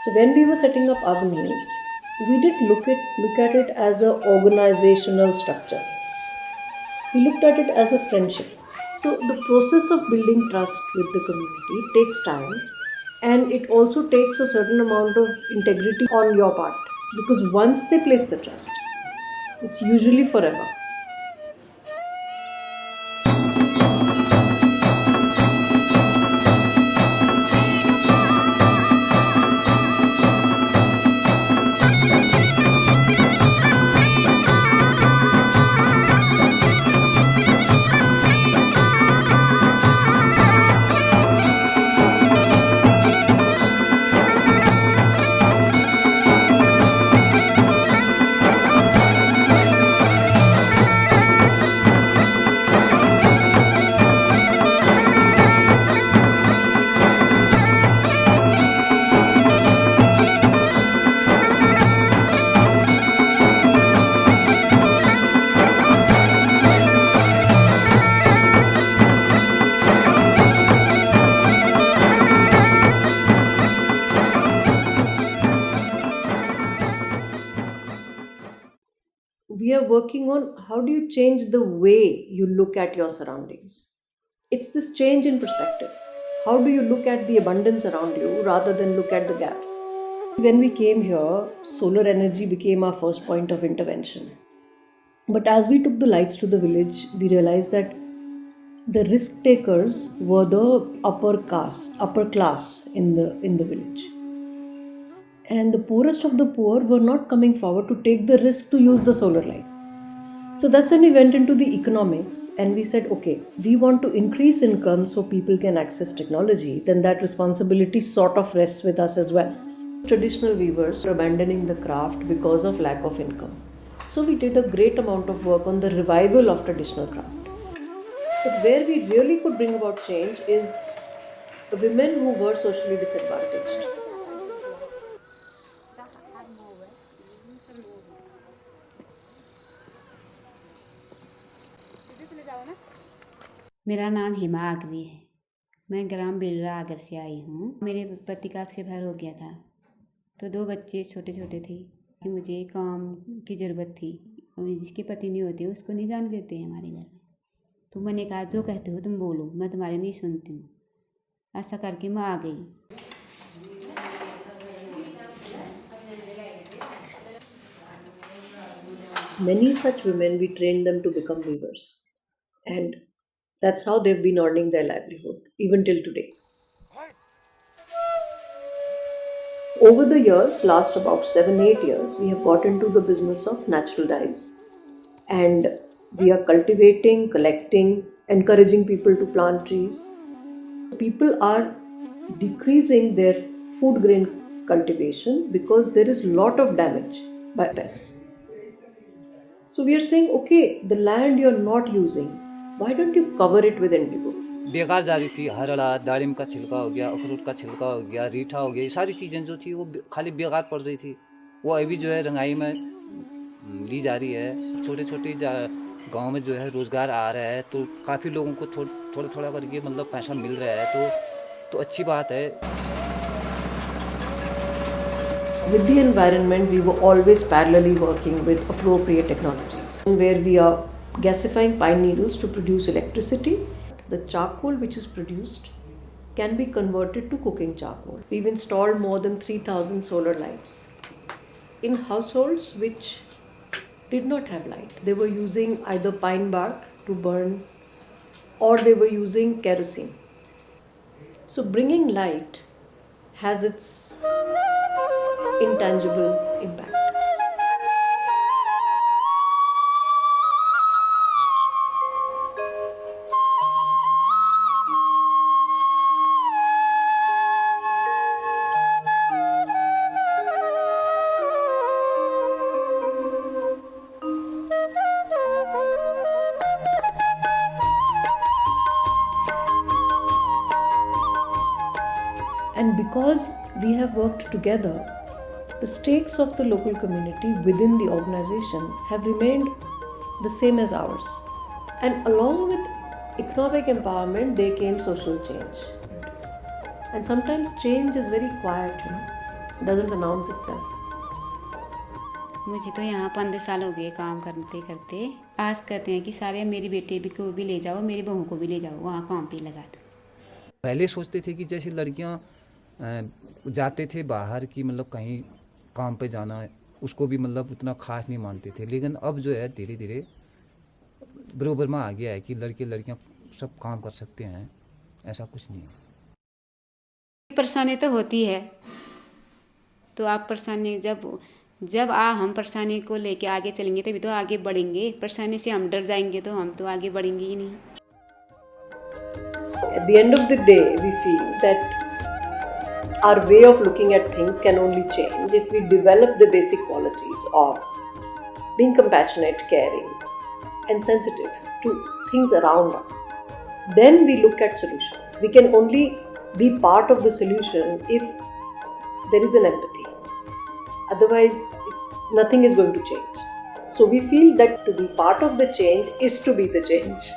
So when we were setting up Avenue, we did look at it as an organizational structure. We looked at it as a friendship. So the process of building trust with the community takes time, and it also takes a certain amount of integrity on your part, because once they place the trust, it's usually forever. We are working on how do you change the way you look at your surroundings. It's this change in perspective. How do you look at the abundance around you rather than look at the gaps? When we came here, solar energy became our first point of intervention. But as we took the lights to the village, we realized that the risk takers were the upper class in the village. And the poorest of the poor were not coming forward to take the risk to use the solar light. So that's when we went into the economics and we said, okay, we want to increase income so people can access technology, then that responsibility sort of rests with us as well. Traditional weavers were abandoning the craft because of lack of income. So we did a great amount of work on the revival of traditional craft. But where we really could bring about change is the women who were socially disadvantaged. मेरा नाम हिमा आगरी है। मैं ग्राम बिलरा आगर से आई हूँ। मेरे पति का accident हो गया था, तो 2 बच्चे छोटे छोटे थे। मुझे काम की ज़रूरत थी। जिसके पति नहीं होते उसको नहीं जाने देते हैं हमारे घर में। तो मैंने कहा जो कहते हो तुम बोलो, मैं तुम्हारे नहीं सुनती हूँ। ऐसा करके मैं आ गई। Many such women, we trained them to become weavers. And that's how they've been earning their livelihood, even till today. Over the years, last about 7-8 years, we have got into the business of natural dyes. And we are cultivating, collecting, encouraging people to plant trees. People are decreasing their food grain cultivation because there is lot of damage by pests. So we are saying, okay, the land you're not using, why don't you cover it with indigo? बेकार जा रही थी। हरड़ा, दालिम का छिलका हो गया, अखरोट का छिलका हो गया, रीठा हो गया, ये सारी चीज़ें जो थी वो खाली बेकार पड़ रही थी। वो अभी जो है रंगाई में ली जा रही है। छोटे छोटे गांव में जो है रोज़गार आ रहा है, तो काफ़ी लोगों को थोड़ा थोड़ा करके मतलब पैसा मिल रहा है, तो अच्छी बात है। With the environment, we were always parallelly working with appropriate technologies, where we are gasifying pine needles to produce electricity. The charcoal which is produced can be converted to cooking charcoal. We've installed more than 3,000 solar lights in households which did not have light. They were using either pine bark to burn or they were using kerosene. So bringing light has its intangible impact. And because we have worked together, the stakes of the local community within the organization have remained the same as ours. And along with economic empowerment, there came social change. And sometimes change is very quiet, doesn't announce itself. मुझे तो यहाँ 15 साल हो गए काम करते करते। आज कहते हैं कि सारे मेरी बेटे भी को भी ले जाओ, मेरी बहू को भी ले जाओ, वहाँ काम पे लगा दो। पहले सोचते थे कि जैसे लड़कियां जाते थे बाहर की मतलब कहीं काम पे जाना है, उसको भी मतलब उतना खास नहीं मानते थे। लेकिन अब जो है धीरे धीरे बराबर में आ गया है कि लड़के लड़कियां सब काम कर सकते हैं, ऐसा कुछ नहीं है। परेशानी तो होती है, तो आप परेशानी जब हम परेशानी को लेके आगे चलेंगे तभी तो आगे बढ़ेंगे। परेशानी से हम डर जाएंगे तो हम तो आगे बढ़ेंगे ही नहीं। At the end of the day, we feel that our way of looking at things can only change if we develop the basic qualities of being compassionate, caring, and sensitive to things around us. Then we look at solutions. We can only be part of the solution if there is an empathy. Otherwise, nothing is going to change. So we feel that to be part of the change is to be the change.